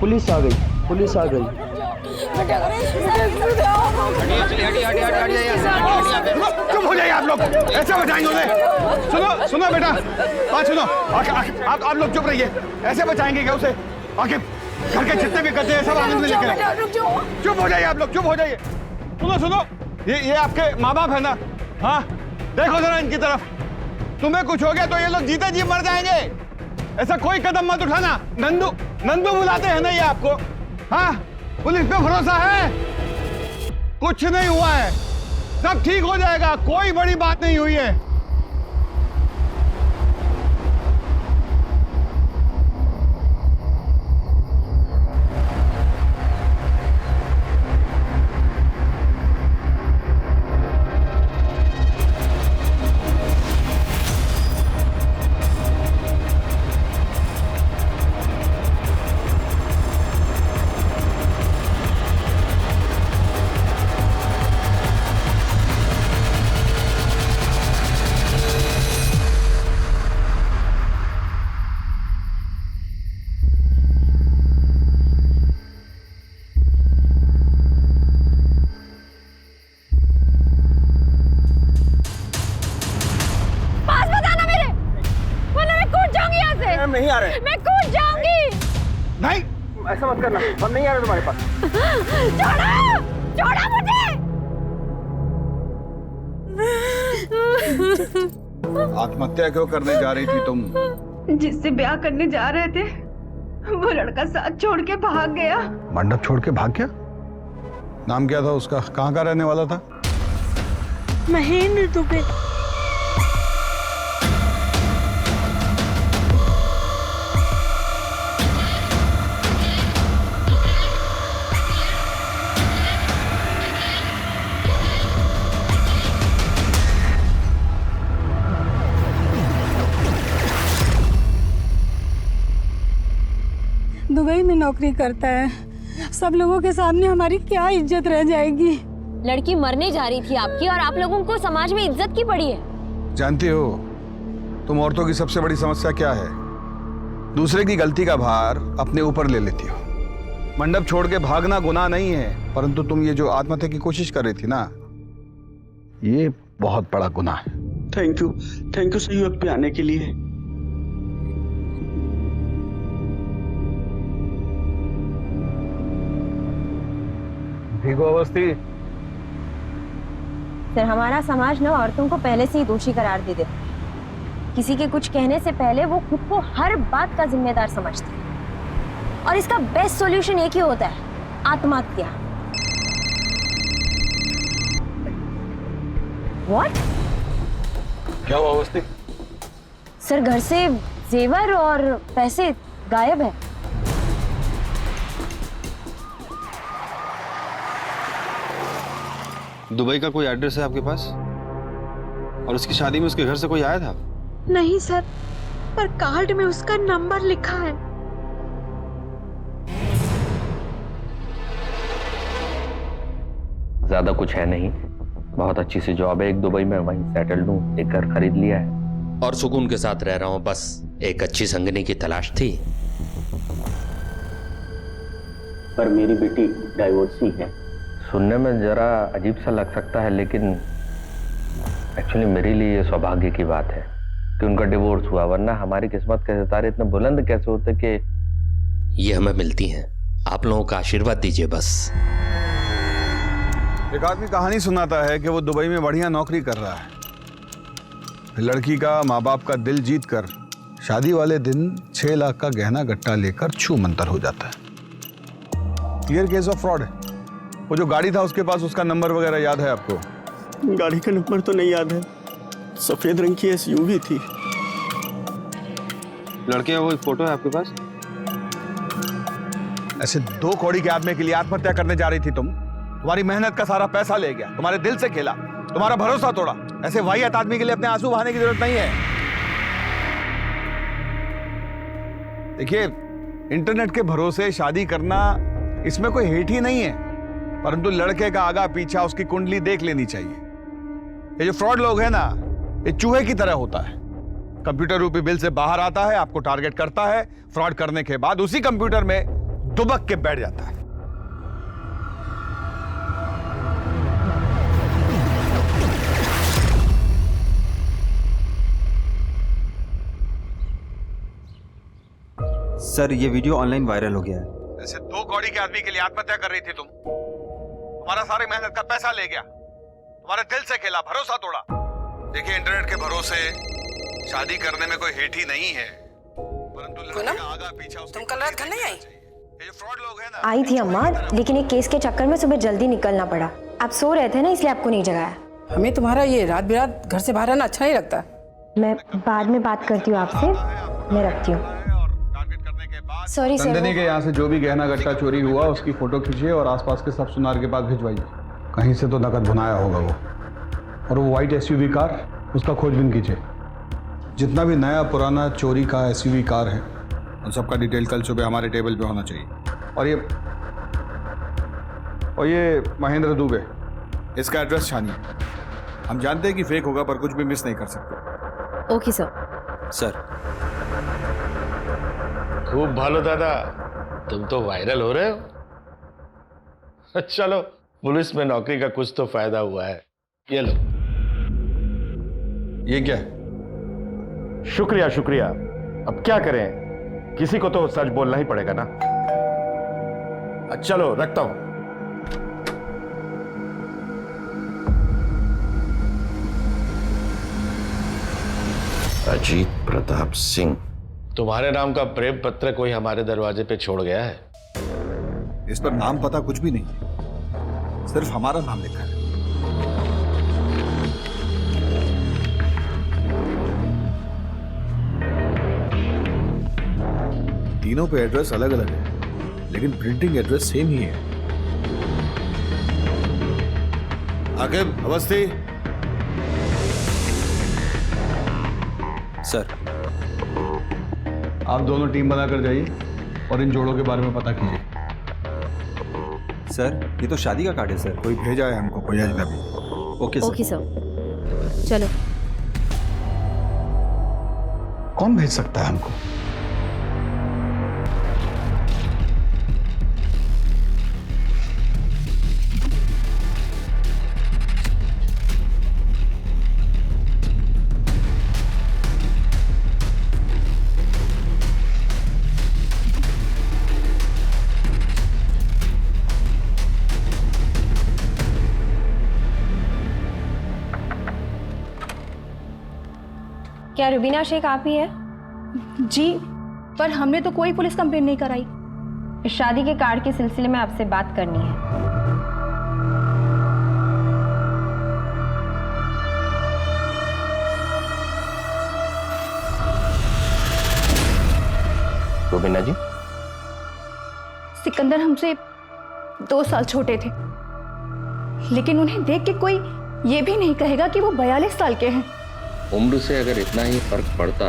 Police आ गई, police आ गई। चुप हो जाइए आप लोग, ऐसे बचाएंगे उन्हें? सुनो सुनो बेटा, बात सुनो। आप लोग चुप रहिए, ऐसे बचाएंगे क्या उसे? आखिर घर के जितने भी करते हैं सब आनंद में लेकर। चुप हो जाइए आप लोग, चुप हो जाइए। सुनो सुनो, ये आपके माँ बाप है ना? हाँ, देखो जरा इनकी तरफ। तुम्हें कुछ हो गया तो ये लोग जीते जी मर जाएंगे। ऐसा कोई कदम मत उठाना। नंदू नंदू बुलाते हैं ना ये आपको? हाँ, पुलिस पे भरोसा है? कुछ नहीं हुआ है, सब ठीक हो जाएगा, कोई बड़ी बात नहीं हुई है। नहीं आ रहे। मैं कूद जाऊंगी। नहीं, ऐसा मत करना, हम नहीं आ रहे तुम्हारे पास। छोड़ो, छोड़ो मुझे। आत्महत्या क्यों करने जा रही थी तुम? जिससे ब्याह करने जा रहे थे वो लड़का साथ छोड़ के भाग गया। मंडप छोड़ के भाग गया? नाम क्या था उसका? कहाँ का रहने वाला था? महेंद्र दुबे। दुबई में नौकरी करता है। सब लोगों के सामने हमारी क्या इज्जत रह जाएगी? लड़की मरने जा रही थी आपकी और आप लोगों को समाज में इज्जत की पड़ी है। जानती हो तुम औरतों की सबसे बड़ी समस्या क्या है? दूसरे की गलती का भार अपने ऊपर ले लेती हो। मंडप छोड़ के भागना गुनाह नहीं है, परंतु तुम ये जो आत्महत्या की कोशिश कर रही थी ना, ये बहुत बड़ा गुनाह है। थैंक यू सही वक्त पे आने के लिए। ठीक हो अवस्थी? सर, हमारा समाज ना औरतों को पहले से ही दोषी करार दे देता है। किसी के कुछ कहने से पहले वो खुद को हर बात का जिम्मेदार समझते हैं और इसका बेस्ट सॉल्यूशन एक ही होता है, आत्महत्या। What? क्या हुआ अवस्थी? सर, घर से जेवर और पैसे गायब है। दुबई का कोई एड्रेस है आपके पास? और उसकी शादी में उसके घर से कोई आया था? नहीं सर, पर कार्ड में उसका नंबर लिखा है। ज्यादा कुछ है नहीं, बहुत अच्छी सी जॉब है एक दुबई में, वहीं सेटल्ड हूँ, एक घर खरीद लिया है और सुकून के साथ रह रहा हूँ। बस एक अच्छी संगनी की तलाश थी। पर मेरी बेटी डाइवोर्सी है। सुनने में जरा अजीब सा लग सकता है, लेकिन एक्चुअली मेरे लिए ये सौभाग्य की बात है कि उनका डिवोर्स हुआ, वरना हमारी किस्मत के सितारे इतने बुलंद कैसे होते कि ये हमें मिलती हैं। आप लोगों का आशीर्वाद दीजिए बस। एक आदमी कहानी सुनाता है कि वो दुबई में बढ़िया नौकरी कर रहा है, लड़की का माँ बाप का दिल जीत कर शादी वाले दिन 6 लाख का गहना गट्टा लेकर छू मंतर हो जाता है। क्लियर केस ऑफ फ्रॉड है। वो जो गाड़ी था उसके पास, उसका नंबर वगैरह याद है आपको? गाड़ी का नंबर तो नहीं याद है, सफेद रंग की एसयूवी थी। लड़के का कोई फोटो है आपके पास? ऐसे 2 कौड़ी के आदमी के लिए आत्महत्या करने जा रही थी तुम? तुम्हारी मेहनत का सारा पैसा ले गया, तुम्हारे दिल से खेला, तुम्हारा भरोसा तोड़ा। ऐसे वाहियात आदमी के लिए अपने आंसू बहाने की जरूरत नहीं है। देखिए, इंटरनेट के भरोसे शादी करना, इसमें कोई हेट ही नहीं है, परंतु लड़के का आगा पीछा, उसकी कुंडली देख लेनी चाहिए। ये जो फ्रॉड लोग हैं ना, ये चूहे की तरह होता है। कंप्यूटर रूपी बिल से बाहर आता है, आपको टारगेट करता है, फ्रॉड करने के बाद उसी कंप्यूटर में दुबक के बैठ जाता है। सर ये वीडियो ऑनलाइन वायरल हो गया है। ऐसे 2 कौड़ी के आदमी के लिए आत्महत्या कर रही थी तुम। तुम्हारा सारी मेहनत का पैसा ले गया, तुम्हारे दिल से खेला, भरोसा तोड़ा। देखिए इंटरनेट के भरोसे शादी करने में कोई हेठ ही नहीं है, परंतु लड़की का आगा पीछा। तुम कल रात घर नहीं आई? ये जो फ्रॉड लोग हैं ना। आई थी अम्मा, लेकिन एक केस के चक्कर में सुबह जल्दी निकलना पड़ा। आप सो रहे थे ना, इसलिए आपको नहीं जगाया। हमें तुम्हारा ये रात बिरात घर से बाहर रहना अच्छा नहीं लगता। मैं बाद में बात करती हूँ आपसे, मैं रखती हूँ। Sorry sir. नंदिनी के यहाँ से जो भी गहना गट्टा चोरी हुआ उसकी फोटो खींचिए और आसपास के सब सुनार के पास भिजवाइए। कहीं से तो नकद भुनाया होगा वो। और वो व्हाइट एसयूवी कार, उसका खोजबीन कीजिए। जितना भी नया पुराना चोरी का एसयूवी कार है उन सबका डिटेल कल सुबह हमारे टेबल पे होना चाहिए। और ये महेंद्र दुबे, इसका एड्रेस छानिए। हम जानते हैं कि फेक होगा पर कुछ भी मिस नहीं कर सकते। Okay sir. सर खूब भालो दादा, तुम तो वायरल हो रहे हो। चलो पुलिस में नौकरी का कुछ तो फायदा हुआ है। ये लो। ये क्या? शुक्रिया शुक्रिया। अब क्या करें, किसी को तो सच बोलना ही पड़ेगा ना। चलो रखता हूं। अजीत प्रताप सिंह, तुम्हारे नाम का प्रेम पत्र कोई हमारे दरवाजे पे छोड़ गया है। इस पर नाम पता कुछ भी नहीं, सिर्फ हमारा नाम लिखा है। तीनों पे एड्रेस अलग अलग है, लेकिन प्रिंटिंग एड्रेस सेम ही है। आकिब, अवस्थी। सर आप दोनों टीम बनाकर जाइए और इन जोड़ों के बारे में पता कीजिए। सर ये तो शादी का कार्ड है सर। कोई भेजा है हमको, कोई अजनबी। Okay sir. ओके सर, चलो। कौन भेज सकता है हमको? क्या रुबीना शेख आप ही है? जी, पर हमने तो कोई पुलिस कंप्लेन नहीं कराई। इस शादी के कार्ड के सिलसिले में आपसे बात करनी है। रुबीना जी, सिकंदर हमसे 2 साल छोटे थे, लेकिन उन्हें देख के कोई ये भी नहीं कहेगा कि वो 42 साल के हैं। उम्र से अगर इतना ही फर्क पड़ता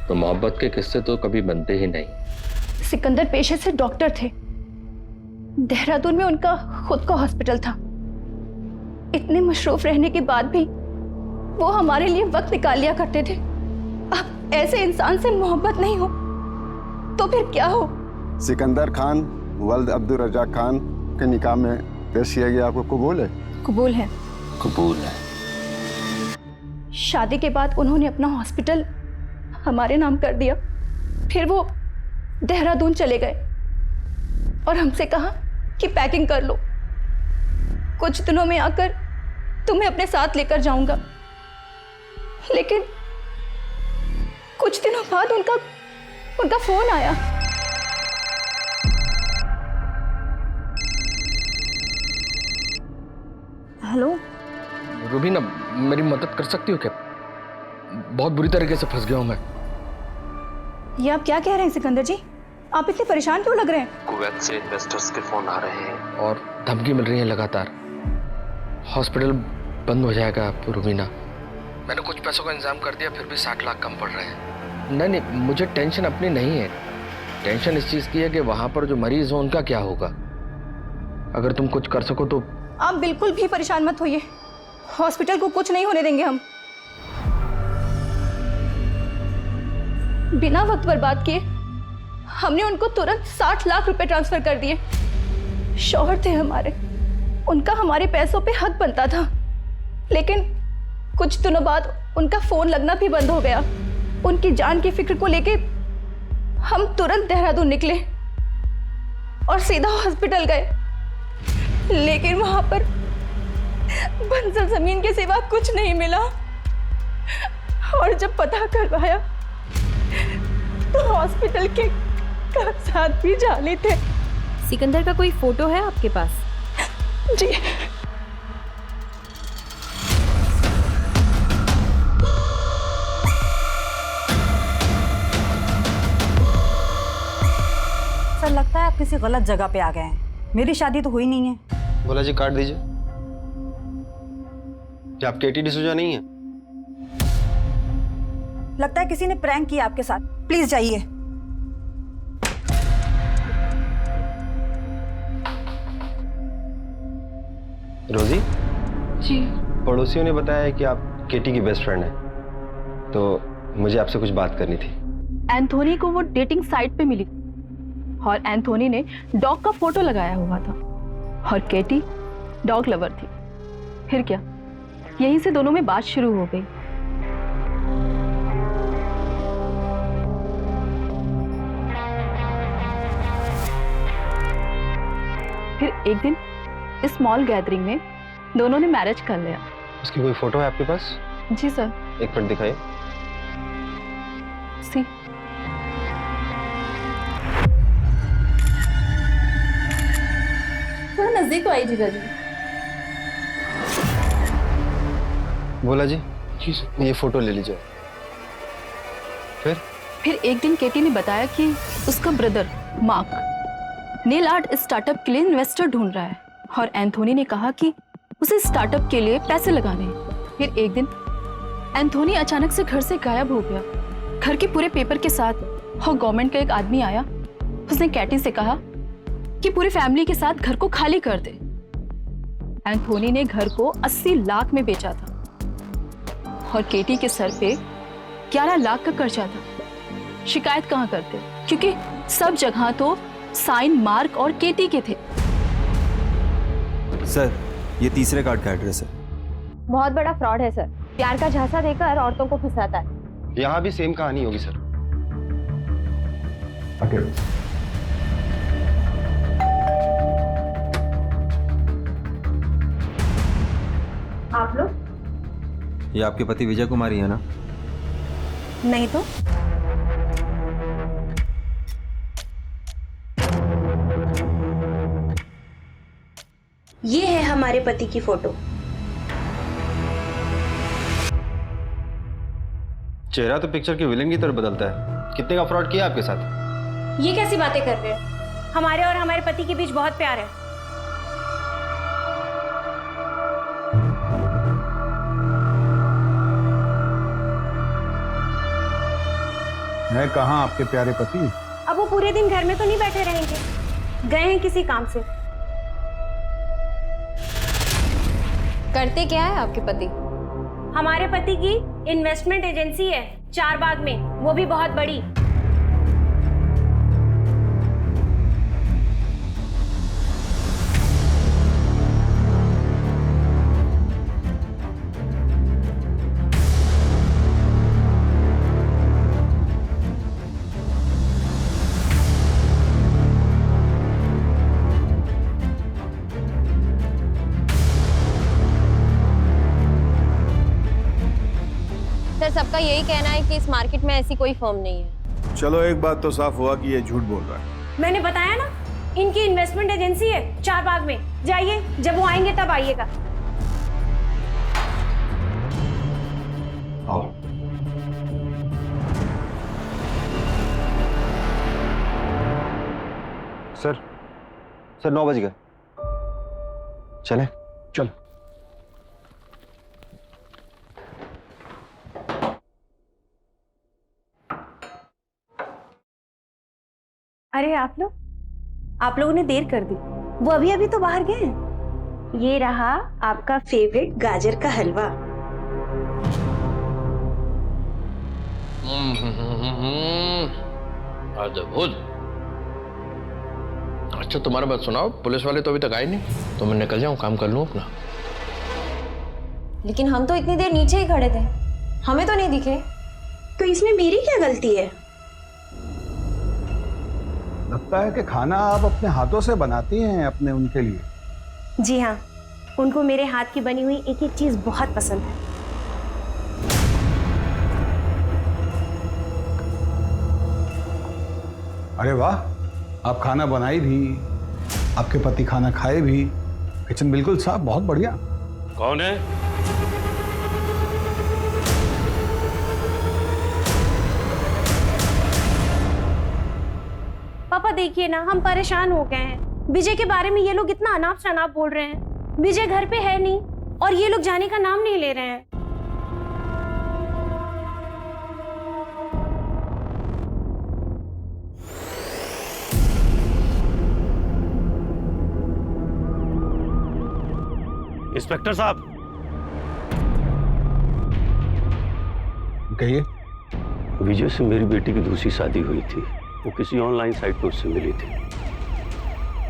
तो मोहब्बत के किस्से तो कभी बनते ही नहीं। सिकंदर पेशे से डॉक्टर थे। देहरादून में उनका खुद का हॉस्पिटल था। इतने मशरूफ रहने के बाद भी वो हमारे लिए वक्त निकाल लिया करते थे। अब ऐसे इंसान से मोहब्बत नहीं हो तो फिर क्या हो? सिकंदर खान वल्द अब्दुल रज़ाक खान के निकाह में पेश किया गया, आपको कबूल है? कबूल है। कबूल है। शादी के बाद उन्होंने अपना हॉस्पिटल हमारे नाम कर दिया। फिर वो देहरादून चले गए और हमसे कहा कि पैकिंग कर लो, कुछ दिनों में आकर तुम्हें अपने साथ लेकर जाऊंगा। लेकिन कुछ दिनों बाद उनका फोन आया। हेलो रुबीना, मेरी मदद कर सकती हो क्या? बहुत बुरी तरीके से फंस गया हूं मैं। ये आप क्या कह रहे हैं सिकंदर जी? आप इतने परेशान क्यों लग रहे हैं? कुवैत से इन्वेस्टर्स के फोन आ रहे हैं और धमकी मिल रही है लगातार। हॉस्पिटल बंद हो जाएगा रुबीना। मैंने कुछ पैसों का इंतजाम कर दिया, फिर भी 60 लाख कम पड़ रहे हैं। नहीं, मुझे टेंशन अपनी नहीं है। टेंशन इस चीज़ की है कि वहाँ पर जो मरीज हो उनका क्या होगा। अगर तुम कुछ कर सको तो। आप बिल्कुल भी परेशान मत होइए, हॉस्पिटल को कुछ नहीं होने देंगे हम। बिना वक्त बर्बाद किए हमने उनको तुरंत 60 लाख रुपए ट्रांसफर कर दिए। शौहर थे हमारे, उनका हमारे पैसों पे हक बनता था, लेकिन कुछ दिनों बाद उनका फोन लगना भी बंद हो गया। उनकी जान की फिक्र को लेके हम तुरंत देहरादून निकले और सीधा हॉस्पिटल गए, लेकिन वहां पर बंजर जमीन के सिवा कुछ नहीं मिला। और जब पता करवाया तो हॉस्पिटल के कागजात भी जाली थे। सिकंदर का कोई फोटो है आपके पास? जी। सर लगता है आप किसी गलत जगह पे आ गए हैं। मेरी शादी तो हुई नहीं है। बोला जी काट दीजिए। क्या आप केटी डिसूजा नहीं है? लगता है किसी ने प्रैंक किया आपके साथ। प्लीज जाइए। रोजी जी। पड़ोसियों ने बताया कि आप केटी की बेस्ट फ्रेंड हैं, तो मुझे आपसे कुछ बात करनी थी। एंथोनी को वो डेटिंग साइट पे मिली और एंथोनी ने डॉग का फोटो लगाया हुआ था और केटी डॉग लवर थी। फिर क्या, यहीं से दोनों में बात शुरू हो गई। फिर एक दिन इस स्मॉल गैदरिंग में दोनों ने मैरिज कर लिया। उसकी कोई फोटो है आपके पास? जी सर। एक मिनट दिखाइए। सी। थोड़ा नजदीक तो आई जीजा जी। बोला जी ये फोटो ले लीजिए। फिर एक दिन केटी ने बताया कि उसका brother mark nail art startup के लिए इन्वेस्टर ढूंढ रहा है और एंथोनी ने कहा कि उसे स्टार्टअप के लिए पैसे लगाने हैं। फिर एक दिन एंथोनी अचानक से घर से गायब हो गया, घर के पूरे पेपर के साथ। और गवर्नमेंट का एक आदमी आया, उसने कैटी से कहा कि पूरी फैमिली के साथ घर को खाली कर दे। एंथोनी ने घर को 80 लाख में बेचा था और केटी के सर पे 11 लाख का कर्जा था। शिकायत कहाँ करते, क्योंकि सब जगह तो साइन मार्क और केटी के थे। सर ये तीसरे कार्ड का एड्रेस है। बहुत बड़ा फ्रॉड है सर, प्यार का झांसा देकर औरतों को फंसाता है। यहाँ भी सेम कहानी होगी सर। आप लोग? ये आपके पति विजय कुमारी है ना? नहीं तो ये है हमारे पति की फोटो। चेहरा तो पिक्चर के विलेन की तरह बदलता है। कितने का फ्रॉड किया आपके साथ? ये कैसी बातें कर रहे हैं? हमारे और हमारे पति के बीच बहुत प्यार है। है कहाँ आपके प्यारे पति? अब वो पूरे दिन घर में तो नहीं बैठे रहेंगे, गए हैं किसी काम से। करते क्या है आपके पति? हमारे पति की इन्वेस्टमेंट एजेंसी है चारबाग में, वो भी बहुत बड़ी। सर सबका यही कहना है कि इस मार्केट में ऐसी कोई फर्म नहीं है। चलो एक बात तो साफ हुआ कि ये झूठ बोल रहा है। मैंने बताया ना, इनकी इन्वेस्टमेंट एजेंसी है चारबाग में। जाइए, जब वो आएंगे तब आइएगा। आओ। सर 9 बज गए, चलें? चल। अरे आप लोगों ने देर कर दी। वो अभी अभी तो बाहर गए हैं। ये रहा आपका फेवरेट गाजर का हलवा। अद्भुत। अच्छा तुम्हारा बात सुनाओ, पुलिस वाले तो अभी तक आए नहीं, तो मैं निकल जाऊं, काम कर लूं अपना। लेकिन हम तो इतनी देर नीचे ही खड़े थे, हमें तो नहीं दिखे। तो इसमें मेरी क्या गलती है? लगता है कि खाना आप अपने हाथों से बनाती हैं अपने उनके लिए। जी हाँ, उनको मेरे हाथ की बनी हुई एक एक चीज बहुत पसंद है। अरे वाह, आप खाना बनाई भी, आपके पति खाना खाए भी, किचन बिल्कुल साफ, बहुत बढ़िया। कौन है? पापा देखिए ना, हम परेशान हो गए हैं। विजय के बारे में ये लोग इतना अनाप शनाप बोल रहे हैं। विजय घर पे है नहीं और ये लोग जाने का नाम नहीं ले रहे हैं। इंस्पेक्टर साहब, कहिए। विजय से मेरी बेटी की दूसरी शादी हुई थी। वो किसी ऑनलाइन साइट पर उससे मिली थी।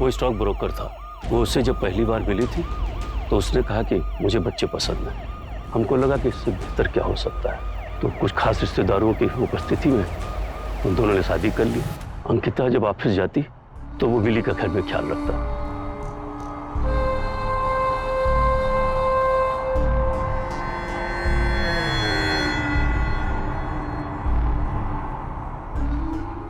वो स्टॉक ब्रोकर था। वो उससे जब पहली बार मिली थी तो उसने कहा कि मुझे बच्चे पसंद हैं। हमको लगा कि इससे बेहतर क्या हो सकता है, तो कुछ खास रिश्तेदारों की उपस्थिति में उन दोनों ने शादी कर ली। अंकिता जब ऑफिस जाती तो वो विली का घर में ख्याल रखता।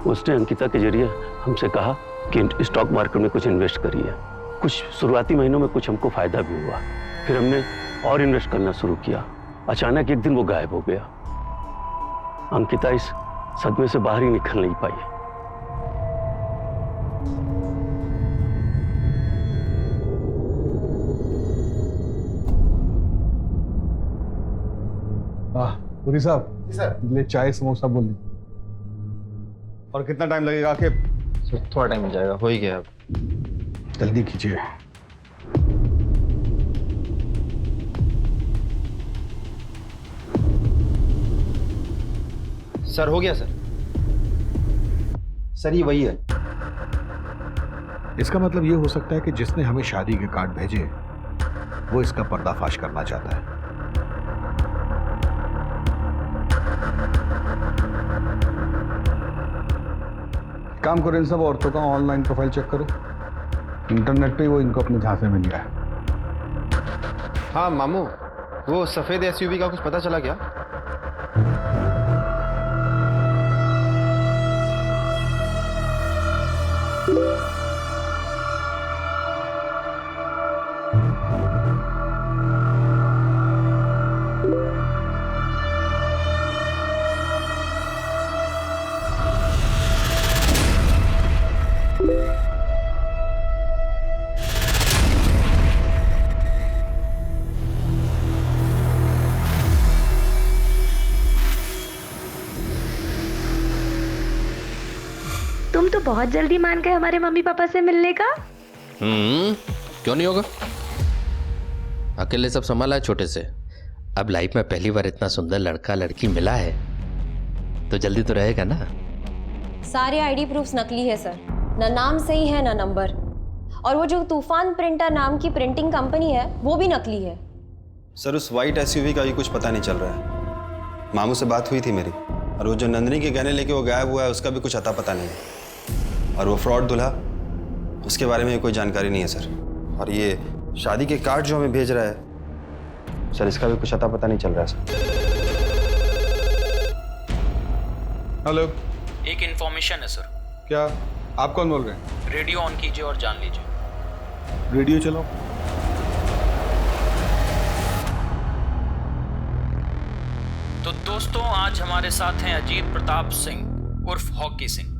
उसने अंकिता के जरिए हमसे कहा कि स्टॉक मार्केट में कुछ इन्वेस्ट करिए। कुछ शुरुआती महीनों में कुछ हमको फायदा भी हुआ। फिर हमने और इन्वेस्ट करना शुरू किया। अचानक एक दिन वो गायब हो गया। अंकिता इस सदमे से बाहर ही निकल नहीं पाई। पुरी साहब, सर चाय समोसा बोल दीजिए। और कितना टाइम लगेगा? कि थोड़ा टाइम मिल जाएगा, हो ही गया। जल्दी कीजिए। सर हो गया सर। सर ये वही है। इसका मतलब ये हो सकता है कि जिसने हमें शादी के कार्ड भेजे वो इसका पर्दाफाश करना चाहता है। काम करो, इन सब औरतों का ऑनलाइन प्रोफाइल चेक करो। इंटरनेट पे वो इनको अपने झांसे में लिया है। हाँ मामू, वो सफेद एसयूवी का कुछ पता चला क्या? तुम तो बहुत जल्दी मान गए हमारे मम्मी पापा से मिलने का। क्यों नहीं होगा? अकेले सब संभाला है छोटे से। अब लाइफ में पहली बार इतना सुंदर लड़का लड़की मिला है तो जल्दी तो रहेगा ना। सारे आईडी प्रूफ्स नकली है सर, ना नाम सही है ना नंबर। और वो जो तूफान प्रिंटर नाम की प्रिंटिंग कंपनी है वो भी नकली है। सर उस वाइट एसयूवी का भी कुछ पता नहीं चल रहा है। मामू से बात हुई थी मेरी, और वो जो नंदिनी के गहने लेके वो गायब हुआ है उसका भी कुछ अता पता नहीं है। और वो फ्रॉड दूल्हा, उसके बारे में कोई जानकारी नहीं है सर। और ये शादी के कार्ड जो हमें भेज रहा है सर, इसका भी कुछ अता पता नहीं चल रहा है सर। हेलो, एक इन्फॉर्मेशन है सर। क्या? आप कौन बोल रहे हैं? रेडियो ऑन कीजिए और जान लीजिए। रेडियो चलो। तो दोस्तों, आज हमारे साथ हैं अजीत प्रताप सिंह उर्फ हॉकी सिंह।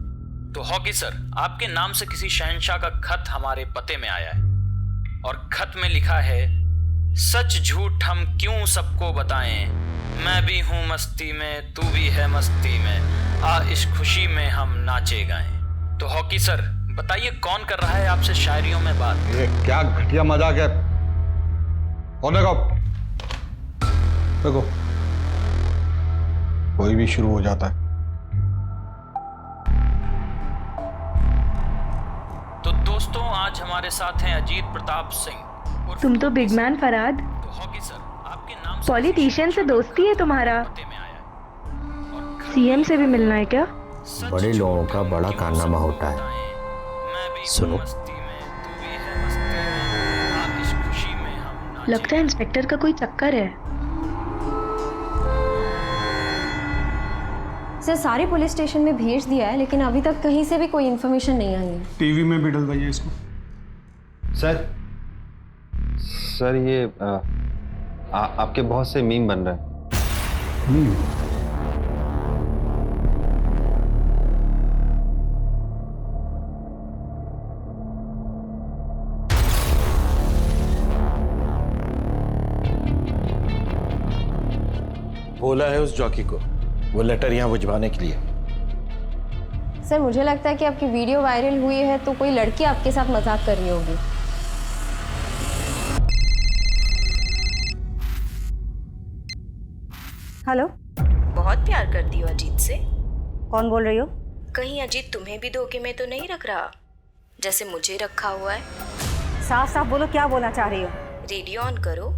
तो हॉकी सर, आपके नाम से किसी शहंशाह का खत हमारे पते में आया है और खत में लिखा है, सच झूठ हम क्यों सबको बताएं, मैं भी हूँ मस्ती में तू भी है मस्ती में, आ इस खुशी में हम नाचे गाएं। तो हॉकी सर बताइए, कौन कर रहा है आपसे शायरियों में बात? ये क्या घटिया मजाक है। और देखो देखो, कोई भी शुरू हो जाता है। तो दोस्तों, दोस्तों आज हमारे साथ हैं अजीत प्रताप सिंह। तुम तो बिग मैन फराद। तो हॉकी सर, आपके नाम से पॉलिटिशियन से दोस्ती है तुम्हारा? सीएम से भी मिलना है क्या? बड़े लोगों का बड़ा कारनामा होता है। सुनो, लगता है इंस्पेक्टर का कोई चक्कर है। सर सारे पुलिस स्टेशन में भेज दिया है, लेकिन अभी तक कहीं से भी कोई इन्फॉर्मेशन नहीं आई है। टीवी में भी डलवाइए इसको। सर ये आपके बहुत से मीम बन रहे हैं। बोला है उस जॉकी को वो लेटर यहाँ भिजवाने के लिए। सर मुझे लगता है कि आपकी वीडियो वायरल हुई है तो कोई लड़की आपके साथ मजाक कर रही होगी। हेलो, बहुत प्यार करती हो अजीत से? कौन बोल रही हो? कहीं अजीत तुम्हें भी धोखे में तो नहीं रख रहा जैसे मुझे रखा हुआ है? साफ साफ बोलो, क्या बोलना चाह रही हो? रेडियो ऑन करो,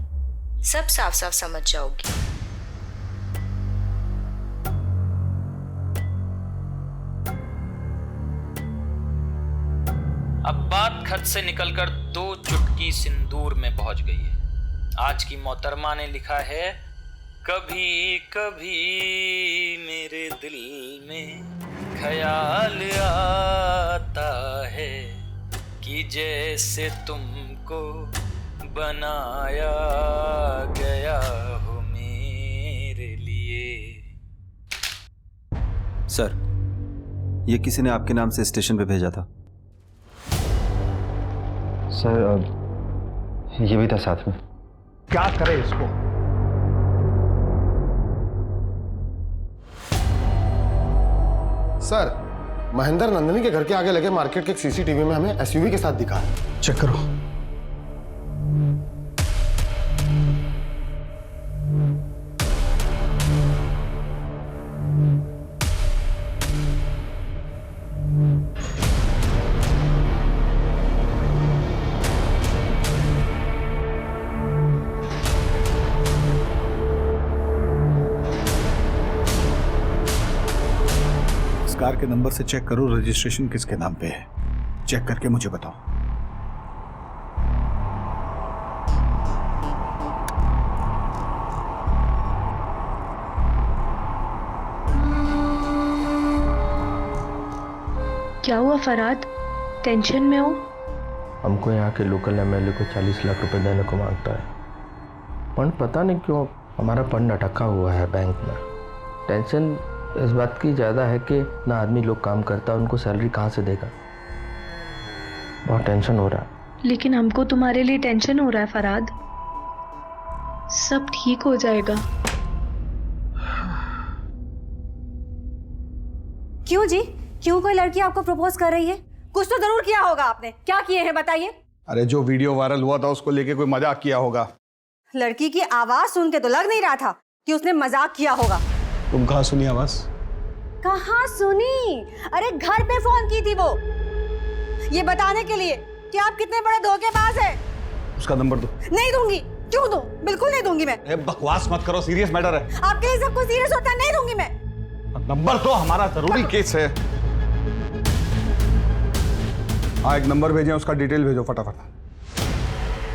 सब साफ साफ समझ जाओगी। अब बात खत से निकलकर 2 चुटकी सिंदूर में पहुंच गई है। आज की मोहतरमा ने लिखा है, कभी कभी मेरे दिल में ख्याल आता है कि जैसे तुमको बनाया गया हो मेरे लिए। सर, ये किसी ने आपके नाम से स्टेशन पे भेजा था। सर ये भी था साथ में। क्या करे इसको? सर, महेंद्र नंदिनी के घर के आगे लगे मार्केट के एक सीसीटीवी में हमें एसयूवी के साथ दिखा है। चेक करो। कार के नंबर से चेक करो रजिस्ट्रेशन किसके नाम पे है। चेक करके मुझे बताओ। क्या हुआ फराद, टेंशन में हो? हमको यहाँ के लोकल एमएलए को 40 लाख रुपए देने को मांगता है। फंड पता नहीं क्यों हमारा फंड अटका हुआ है बैंक में। टेंशन इस बात की ज़्यादा है कि ना आदमी लोग काम करता है, उनको सैलरी कहाँ से देगा। बहुत टेंशन हो रहा है। लेकिन हमको तुम्हारे लिए टेंशन हो रहा है फराद। सब ठीक हो जाएगा। क्यों जी, क्यों कोई लड़की आपको प्रपोज कर रही है? कुछ तो जरूर किया होगा आपने। क्या किए हैं बताइए? अरे जो वीडियो वायरल हुआ था उसको लेके कोई मजाक किया होगा। लड़की की आवाज सुन के तो लग नहीं रहा था कि उसने मजाक किया होगा। तुम कहाँ सुनी आवाज? कहाँ सुनी? अरे घर पे फोन की थी वो, ये बताने के लिए कि आप कितने बड़े धोखेबाज हैं। उसका नंबर दो। नहीं दूंगी। क्यों दूं? बिल्कुल नहीं दूंगी मैं। बकवास मत करो, सीरियस मैटर है। आपके लिए सब कुछ सीरियस होता है। नहीं दूंगी मैं। नंबर दो, हमारा जरूरी केस है। हाँ, एक नंबर भेजें, उसका डिटेल भेजो फटाफट।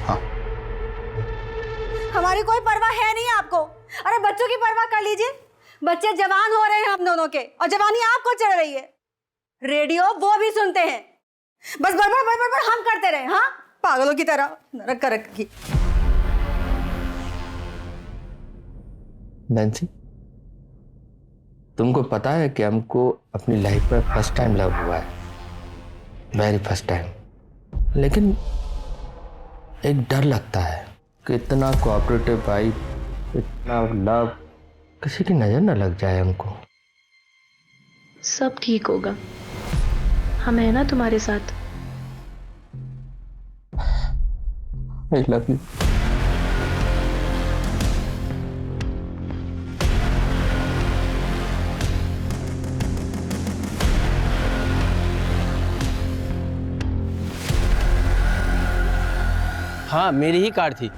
हाँ। हमारी कोई परवाह है नहीं आपको। अरे बच्चों की परवाह कर लीजिए। बच्चे जवान हो रहे हैं हम दोनों के, और जवानी आपको चढ़ रही है। रेडियो वो भी सुनते हैं, बस बड़बड़ बड़बड़ बड़ हम करते रहे। हाँ, पागलों की तरह नरक कर रखी। नैन्सी, तुमको पता है कि हमको अपनी लाइफ में फर्स्ट टाइम लव हुआ है, वेरी फर्स्ट टाइम। लेकिन एक डर लगता है कि इतना कोऑपरेटिव वाइफ, इतना लव, किसी की नजर न लग जाए हमको। सब ठीक होगा, हम है ना तुम्हारे साथ। I love you. हाँ, मेरी ही कार थी,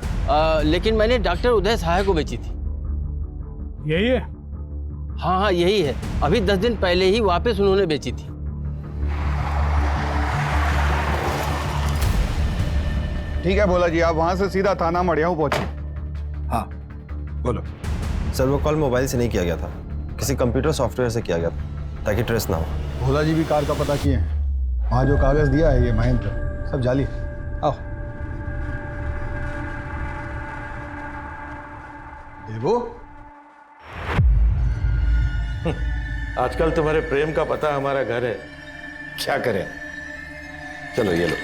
लेकिन मैंने डॉक्टर उदय सहाय को बेची थी। यही है? हाँ हाँ, यही है। अभी 10 दिन पहले ही वापस उन्होंने बेची थी। ठीक है भोला जी, आप वहां से सीधा थाना मड़ियाऊ पहुंचे। हाँ बोलो। सर वो कॉल मोबाइल से नहीं किया गया था, किसी कंप्यूटर सॉफ्टवेयर से किया गया था ताकि ट्रेस ना हो। भोला जी भी कार का पता किए हैं, वहां जो कागज दिया है ये महेंद्र, सब जाली। आओ देवो। आजकल तुम्हारे प्रेम का पता हमारा घर है, क्या करें। चलो ये लो।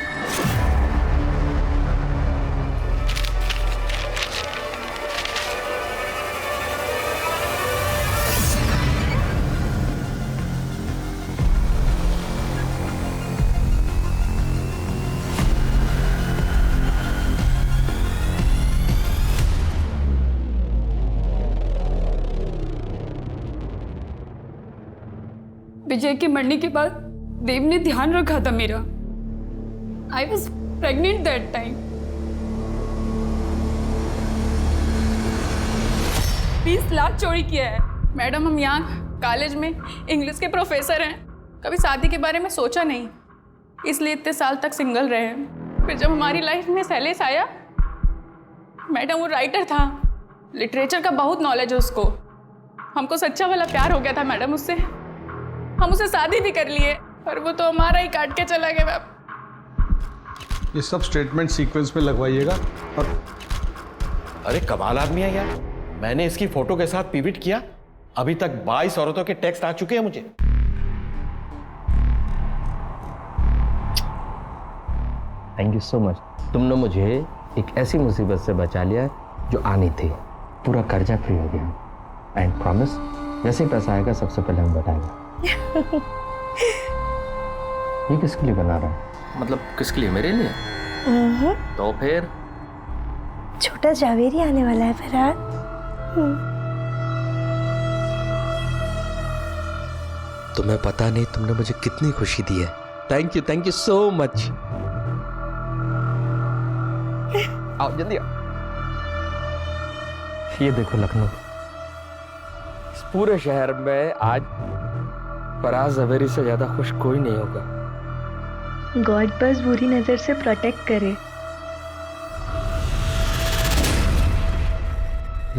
विजय के मरने के बाद देव ने ध्यान रखा था मेरा। I was pregnant that time. 20 lakh चोरी किया है। मैडम, हम यहाँ कॉलेज में इंग्लिश के प्रोफेसर हैं, कभी शादी के बारे में सोचा नहीं, इसलिए इतने साल तक सिंगल रहे हैं। फिर जब हमारी लाइफ में शैलेश आया, मैडम वो राइटर था, लिटरेचर का बहुत नॉलेज है उसको, हमको सच्चा वाला प्यार हो गया था मैडम उससे। हम उसे शादी भी कर लिए, पर वो तो हमारा ही काट के चला गया। ये सब स्टेटमेंट सीक्वेंस में लगवाइएगा। और अरे कमाल आदमी है यार, मैंने इसकी फोटो के साथ पिविट किया, अभी तक 22 औरतों के टेक्स्ट आ चुके हैं मुझे। Thank you so much. तुमने मुझे एक ऐसी मुसीबत से बचा लिया जो आनी थी। पूरा कर्जा फ्री हो गया। एंड प्रॉमिस, जैसे ही पैसा आएगा सबसे पहले हम बताएंगे। ये किसके लिए बना रहा है? मतलब किसके लिए? मेरे लिए? तो फिर छोटा जावेरी आने वाला है फरहाद। तुम्हें पता नहीं तुमने मुझे कितनी खुशी दी है। Thank you so much. आओ जल्दी आओ। ये देखो लखनऊ, इस पूरे शहर में आज फराज जवेरी से ज्यादा खुश कोई नहीं होगा। गॉड बस बुरी नजर से प्रोटेक्ट करे।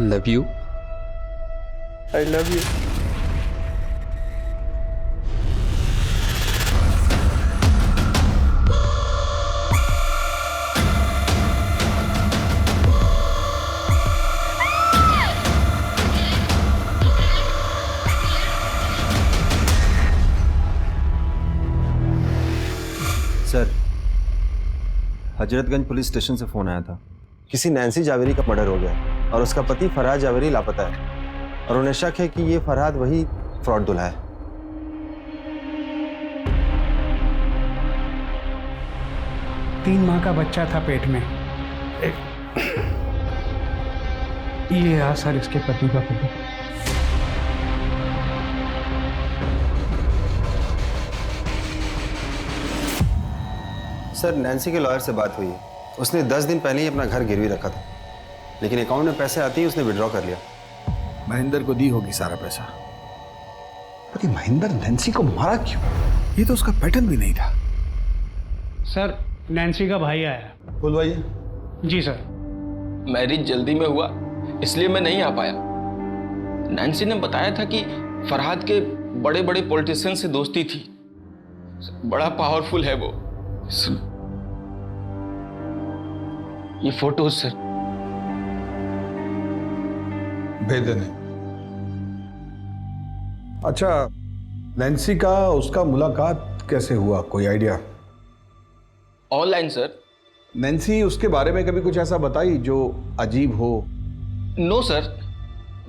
Love you. I love you. Sir, Hazratganj police station से फोन आया था, किसी नैन्सी जावेरी का मर्डर हो गया और उसका पति फरहाद जावेरी लापता है और उन्हें शक है कि ये फरहाद वही फ्रॉड दूल्हा है। तीन माह का बच्चा था पेट में। ये रहा सर इसके पति का फोटो। सर, नैन्सी के लॉयर से बात हुई है, उसने 10 दिन पहले ही अपना घर गिरवी रखा था, लेकिन अकाउंट में पैसे आते ही उसने विड्रॉ कर लिया। महेंद्र को दी होगी सारा पैसा। पर ये महेंद्र नैन्सी को मारा क्यों? ये तो उसका पैटर्न भी नहीं था। सर, नैन्सी का भाई आया। बुलवाइए। जी सर। मैरिज जल्दी में हुआ इसलिए मैं नहीं आ पाया। नैन्सी ने बताया था कि फरहाद के बड़े बड़े पॉलिटिशियन से दोस्ती थी, बड़ा पावरफुल है वो। ये फोटोज सर। भेज देने। अच्छा, नैन्सी का उसका मुलाकात कैसे हुआ, कोई आइडिया? Online sir. नैन्सी उसके बारे में कभी कुछ ऐसा बताई जो अजीब हो? नो सर,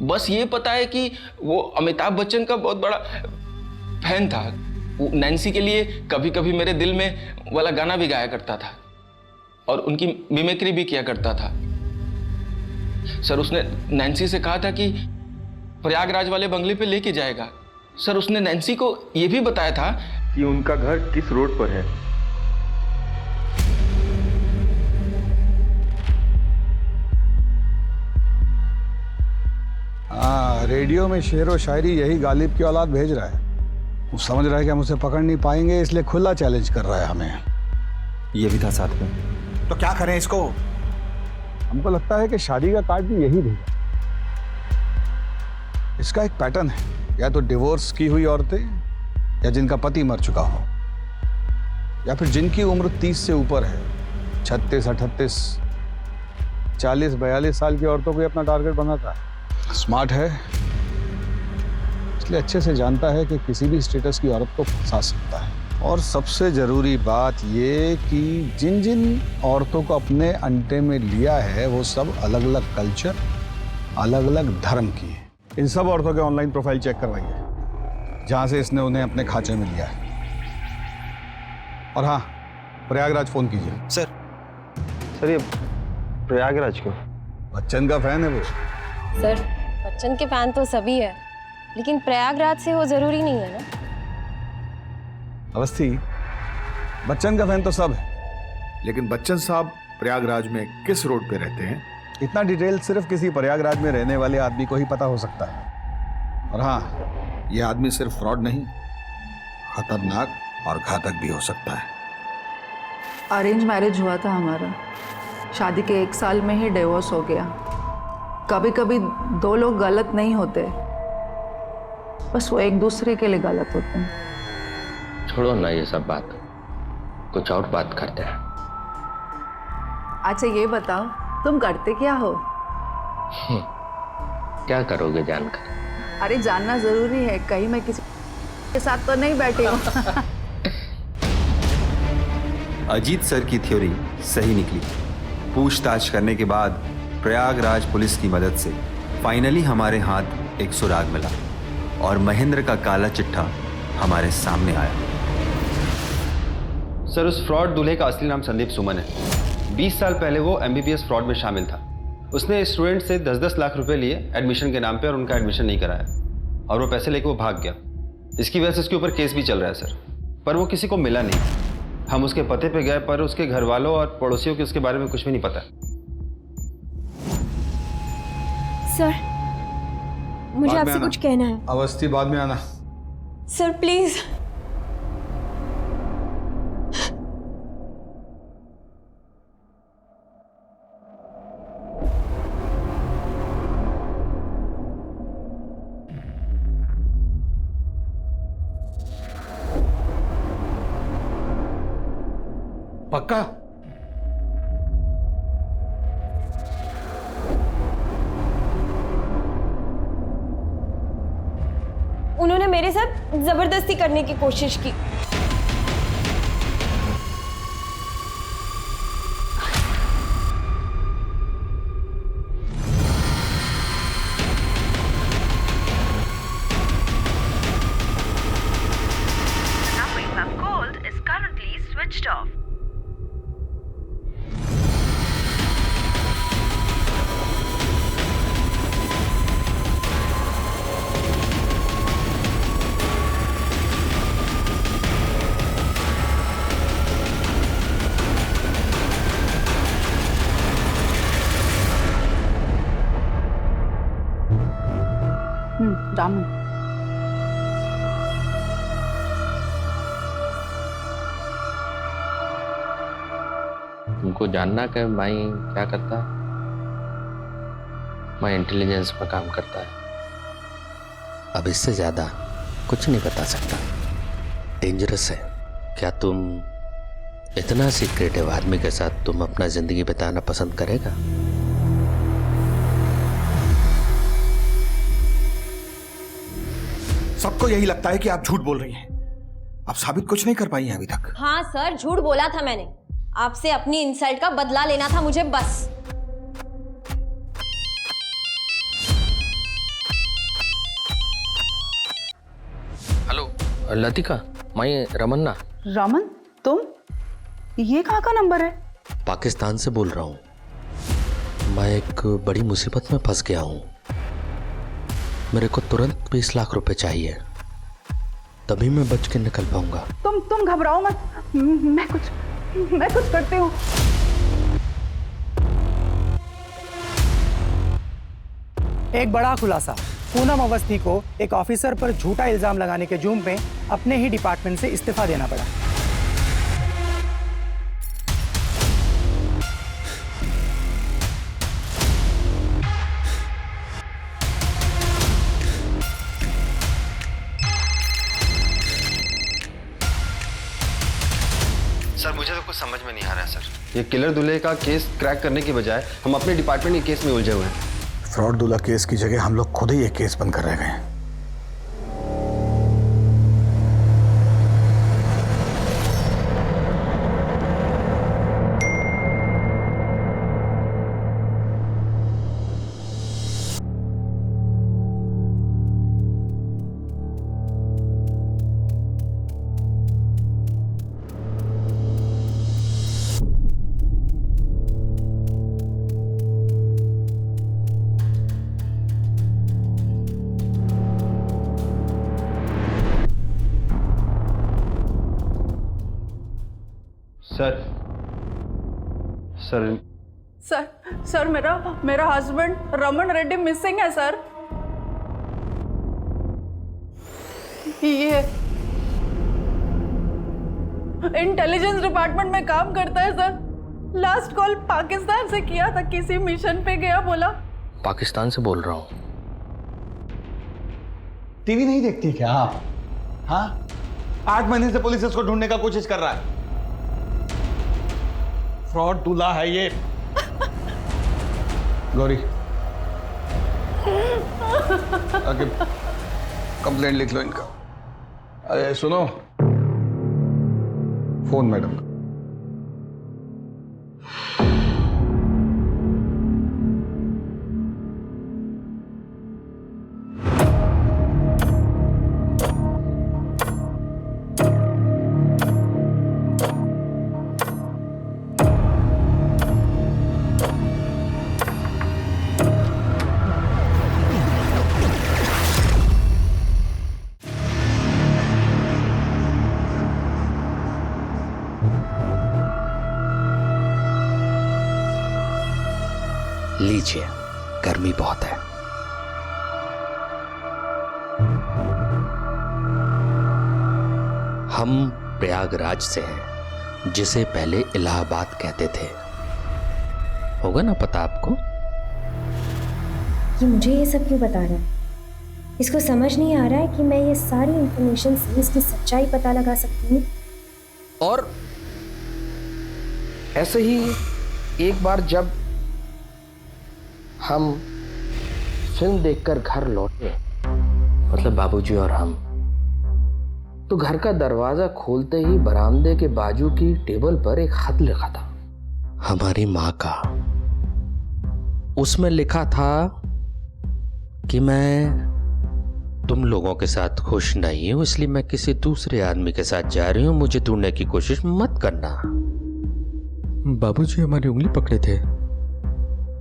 बस ये पता है कि वो अमिताभ बच्चन का बहुत बड़ा फैन था। वो नैन्सी के लिए कभी कभी मेरे दिल में वाला गाना भी गाया करता था और उनकी मिमिक्री भी किया करता था। सर, उसने नैन्सी से कहा था कि प्रयागराज वाले बंगले पे लेके जाएगा। सर, उसने नैन्सी को यह भी बताया था कि उनका घर किस रोड पर है। हाँ, रेडियो में शेर व शायरी यही गालिब की औलाद भेज रहा है। वो समझ रहा है कि हम उसे पकड़ नहीं पाएंगे, इसलिए खुला चैलेंज कर रहा है हमें। ये भी था साथ में। तो क्या करें इसको? हमको लगता है कि शादी का कार्ड भी यही भेजा। इसका एक पैटर्न है, या तो डिवोर्स की हुई औरतें, या जिनका पति मर चुका हो, या फिर जिनकी उम्र 30 से ऊपर है। 36, 38, 40, 42 साल की औरतों को अपना टारगेट बनाता है। स्मार्ट है, इसलिए अच्छे से जानता है कि किसी भी स्टेटस की औरत को फंसा सकता है। और सबसे जरूरी बात ये कि जिन जिन औरतों को अपने अंटे में लिया है वो सब अलग अलग कल्चर, अलग अलग धर्म की है। इन सब औरतों के ऑनलाइन प्रोफाइल चेक करवाइए जहां से इसने उन्हें अपने खांचे में लिया है। और हाँ, प्रयागराज फोन कीजिए। सर ये प्रयागराज क्यों? बच्चन का फैन है वो। सर, बच्चन के फैन तो सभी है, लेकिन प्रयागराज से वो जरूरी नहीं है ना। अवस्थी, बच्चन का फैन तो सब है, लेकिन बच्चन साहब प्रयागराज में किस रोड पे रहते हैं, इतना डिटेल सिर्फ किसी प्रयागराज में रहने वाले आदमी को ही पता हो सकता है। और हाँ, ये आदमी सिर्फ फ्रॉड नहीं, खतरनाक और घातक भी हो सकता है। अरेंज मैरिज हुआ था हमारा, शादी के 1 साल में ही डिवोर्स हो गया। कभी कभी 2 लोग गलत नहीं होते, बस वो एक दूसरे के लिए गलत होते हैं। छोड़ो ना ये सब बात, कुछ और बात करते हैं। अच्छा ये बताओ, तुम करते क्या हो? क्या करोगे जानकर? अरे जानना जरूरी है, कहीं मैं किसी के साथ तो नहीं बैठी हूँ। अजीत सर की थ्योरी सही निकली। पूछताछ करने के बाद प्रयागराज पुलिस की मदद से फाइनली हमारे हाथ एक सुराग मिला और महेंद्र का काला चिट्ठा हमारे सामने आया। सर, उस फ्रॉड दूल्हे का असली नाम संदीप सुमन है। 20 साल पहले वो MBBS फ्रॉड में शामिल था। उसने स्टूडेंट से 10-10 लाख रुपए लिए एडमिशन के नाम पे और उनका एडमिशन नहीं कराया, और वो पैसे लेके वो भाग गया। इसकी वजह से उसके ऊपर केस भी चल रहा है सर, पर वो किसी को मिला नहीं। हम उसके पते पे गए, पर उसके घर वालों और पड़ोसियों को उसके बारे में कुछ भी नहीं पता। सर, मुझे आपसे कुछ कहना है। अवस्थी, बाद में आना। Sir please. पक्का? उन्होंने मेरे साथ जबरदस्ती करने की कोशिश की। रामू, तुमको जानना कि माई क्या करता है? माई इंटेलिजेंस में काम करता है। अब इससे ज्यादा कुछ नहीं बता सकता, डेंजरस है। क्या तुम इतना सीक्रेटिव आदमी के साथ तुम अपना जिंदगी बिताना पसंद करेगा? सबको यही लगता है कि आप झूठ बोल रही हैं। आप साबित कुछ नहीं कर पाई हैं अभी तक। हाँ सर, झूठ बोला था मैंने। आपसे अपनी इंसल्ट का बदला लेना था मुझे, बस। हेलो लतिका, मैं रमन्ना। रमन, तुम? ये कहाँ का नंबर है? पाकिस्तान से बोल रहा हूँ। मैं एक बड़ी मुसीबत में फंस गया हूँ। मेरे को तुरंत 20 लाख रुपए चाहिए, तभी मैं बच के निकल पाऊंगा। तुम घबराओ मत, मैं कुछ करती हूँ। एक बड़ा खुलासा, पूनम अवस्थी को एक ऑफिसर पर झूठा इल्जाम लगाने के जुर्म में अपने ही डिपार्टमेंट से इस्तीफा देना पड़ा। सर मुझे तो कुछ समझ में नहीं आ रहा है सर। ये किलर दूल्हे का केस क्रैक करने की बजाय हम अपने डिपार्टमेंट के केस में उलझे हुए हैं। फ्रॉड दूल्हा केस की जगह हम लोग खुद ही एक केस बंद कर रह गए हैं। सर सर सर सर मेरा हस्बैंड रमन रेड्डी मिसिंग है सर। ये इंटेलिजेंस डिपार्टमेंट में काम करता है सर। लास्ट कॉल पाकिस्तान से किया था, किसी मिशन पे गया बोला। पाकिस्तान से बोल रहा हूँ। टीवी नहीं देखती क्या आप? हाँ, 8 महीने से पुलिस इसको ढूंढने का कोशिश कर रहा है। फ्रॉड दूल्हा है ये। गौरी आगे कंप्लेंट लिख लो इनका। अरे सुनो, फोन मैडम का। लीजिए, गर्मी बहुत है। हम प्रयागराज से हैं, जिसे पहले इलाहाबाद कहते थे। होगा ना पता आपको? ये मुझे ये सब क्यों बता रहा है? इसको समझ नहीं आ रहा है कि मैं ये सारी इंफॉर्मेशन से इसकी सच्चाई पता लगा सकती हूँ। और ऐसे ही एक बार जब हम फिल्म देखकर घर लौटे, मतलब बाबूजी और हम, तो घर का दरवाजा खोलते ही बरामदे के बाजू की टेबल पर एक खत लिखा था, हमारी माँ का। उसमें लिखा था कि मैं तुम लोगों के साथ खुश नहीं हूं, इसलिए मैं किसी दूसरे आदमी के साथ जा रही हूं, मुझे ढूंढने की कोशिश मत करना। बाबूजी हमारी उंगली पकड़े थे।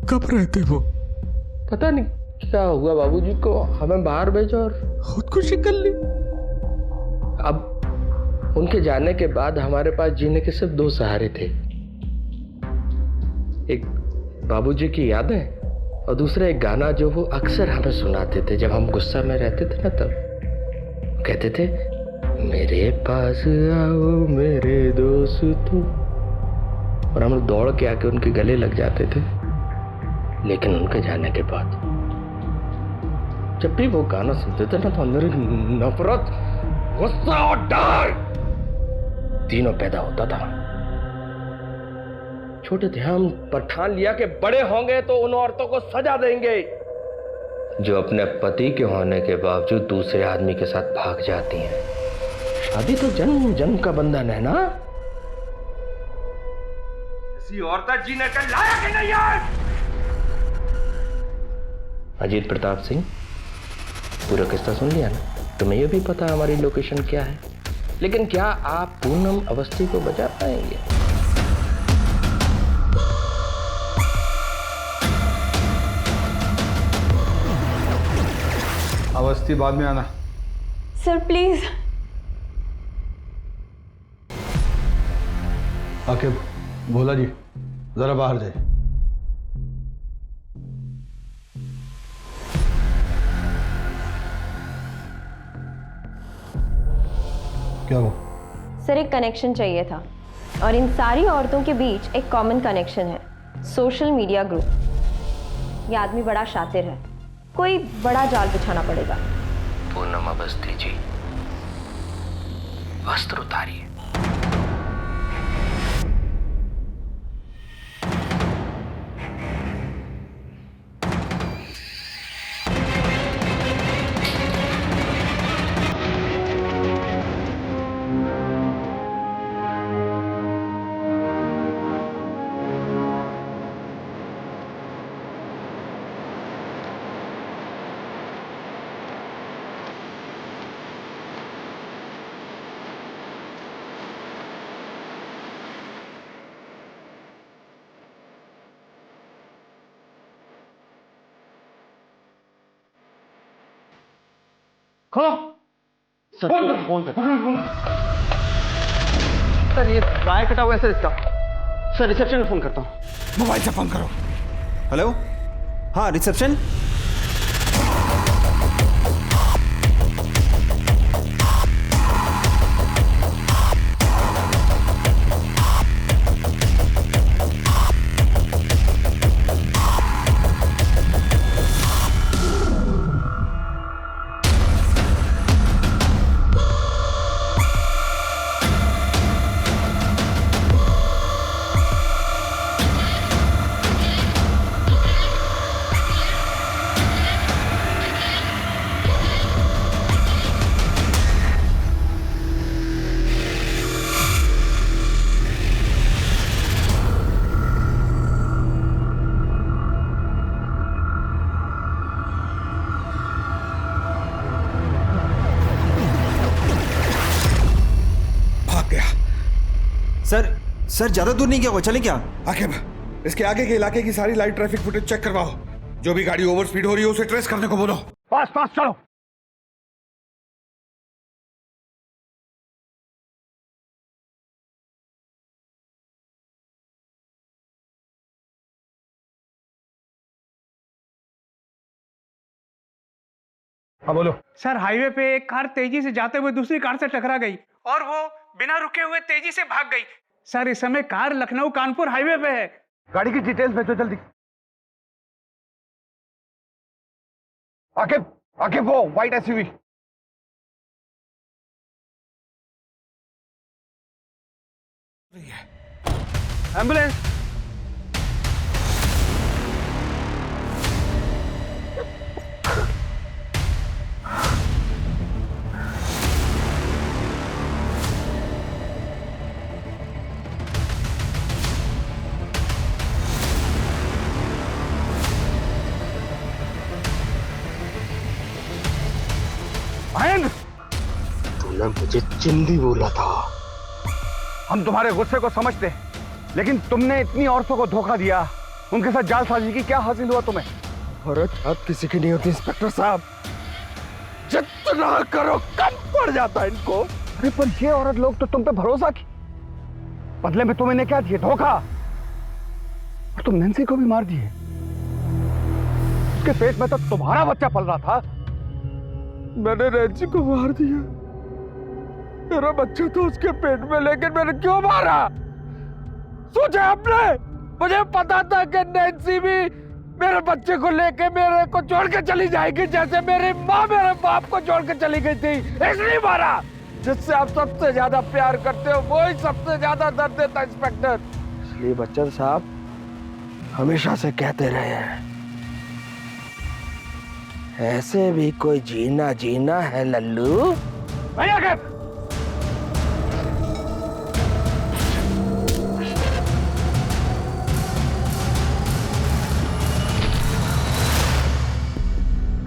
कब रहते वो? पता नहीं क्या हुआ बाबूजी को, हमें बाहर भेजा और खुदकुशी कर ली। अब उनके जाने के बाद हमारे पास जीने के सिर्फ 2 सहारे थे। एक बाबूजी की यादें और दूसरा एक गाना जो वो अक्सर हमें सुनाते थे जब हम गुस्सा में रहते थे ना। तब कहते थे, मेरे पास आओ मेरे दोस्तों, और हम लोग दौड़ के आके उनके गले लग जाते थे। लेकिन उनके जाने के बाद जब भी वो गाना सुनते थे ना, तो अंदर नफरत, गुस्सा और डर तीनों पैदा होता था। छोटे थे हम, पर ठान लिया कि बड़े होंगे तो उन औरतों को सजा देंगे जो अपने पति के होने के बावजूद दूसरे आदमी के साथ भाग जाती हैं। शादी तो जन्म जन्म का बंधन है ना। ऐसी औरत जीने के लायक ही नहीं है। अजीत प्रताप सिंह, पूरा किस्सा सुन लिया ना? तुम्हें यह भी पता हमारी लोकेशन क्या है, लेकिन क्या आप पूनम अवस्थी को बचा पाएंगे? अवस्थी बाद में आना। Sir please. आके भोला जी जरा बाहर जाए। क्या हुआ? सर एक कनेक्शन चाहिए था और इन सारी औरतों के बीच एक कॉमन कनेक्शन है, सोशल मीडिया ग्रुप। ये आदमी बड़ा शातिर है, कोई बड़ा जाल बिछाना पड़ेगा। पूनम अवस्थी जी, वस्त्र उतारिए। सर ये वायर कटा हुआ है सर इसका। सर रिसेप्शन में फोन करता हूँ। मोबाइल से फोन करो। हेलो, हाँ रिसेप्शन। सर ज्यादा दूर नहीं गया हुआ, चले क्या? आखिर इसके आगे के इलाके की सारी लाइव ट्रैफिक फुटेज चेक करवाओ। जो भी गाड़ी ओवर स्पीड हो रही है उसे ट्रेस करने को बोलो। पास पास चलो। हाँ बोलो। सर हाईवे पे एक कार तेजी से जाते हुए दूसरी कार से टकरा गई और वो बिना रुके हुए तेजी से भाग गई। सर इस समय कार लखनऊ कानपुर हाईवे पे है। गाड़ी की डिटेल्स भेजो जल्दी। आगे वो व्हाइट एसयूवी। एम्बुलेंस। तूने मुझे चिंदी बोला था। हम तुम्हारे गुस्से को समझते, लेकिन तुमने इतनी औरतों को धोखा दिया, उनके साथ जालसाजी की। क्या हासिल हुआ तुम्हें? औरत हाथ किसी की नहीं होती इंस्पेक्टर साहब। जितना करो कम पड़ जाता है इनको। अरे पर ये औरत लोग तो तुम पे भरोसा की, बदले में तुम इन्हें क्या दिए? धोखा। और तुम नैन्सी को भी मार दिए। उसके पेट में तो तुम्हारा बच्चा पल रहा था। मैंने नैन्सी को मार दिया। मेरा बच्चा तो उसके पेट में, लेकिन मैंने क्यों मारा? सोचा आपने? मुझे पता था कि नैन्सी भी मेरे बच्चे को लेके मेरे को छोड़ के चली जाएगी, जैसे मेरी माँ मेरे बाप को छोड़ के चली गई थी। इसलिए मारा। जिससे आप सबसे ज्यादा प्यार करते हो वही सबसे ज्यादा दर्द देता है इंस्पेक्टर। इसलिए बच्चन साहब हमेशा से कहते रहे हैं, ऐसे भी कोई जीना जीना है लल्लू। भैया के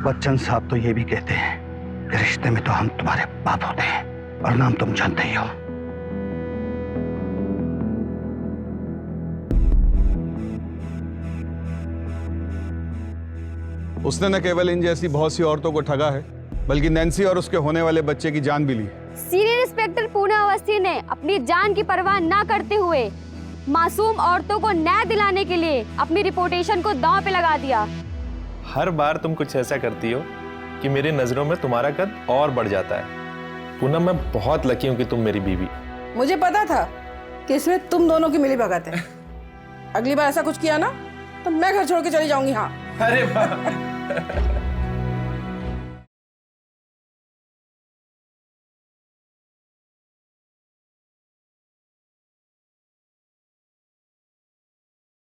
बच्चन साहब तो ये भी कहते हैं कि रिश्ते में तो हम तुम्हारे बाप होते हैं, और नाम तुम जानते ही हो। उसने न केवल इन जैसी बहुत सी औरतों को ठगा है, बल्कि नैन्सी और उसके होने वाले बच्चे की जान भी ली। सीनियर इंस्पेक्टर पूनम अवस्थी ने अपनी जान की परवाह ना करते हुए मासूम औरतों को न्याय दिलाने के लिए अपनी रिपुटेशन को दांव पे लगा दिया। हर बार तुम कुछ ऐसा करती हो कि मेरी नजरों में तुम्हारा कद और बढ़ जाता है। पूनम, मैं बहुत लकी हूँ कि तुम मेरी बीवी। मुझे पता था कि इसमें तुम दोनों की मिली भगत है। अगली बार ऐसा कुछ किया ना तो मैं घर छोड़ के चली जाऊंगी। हाँ। अरे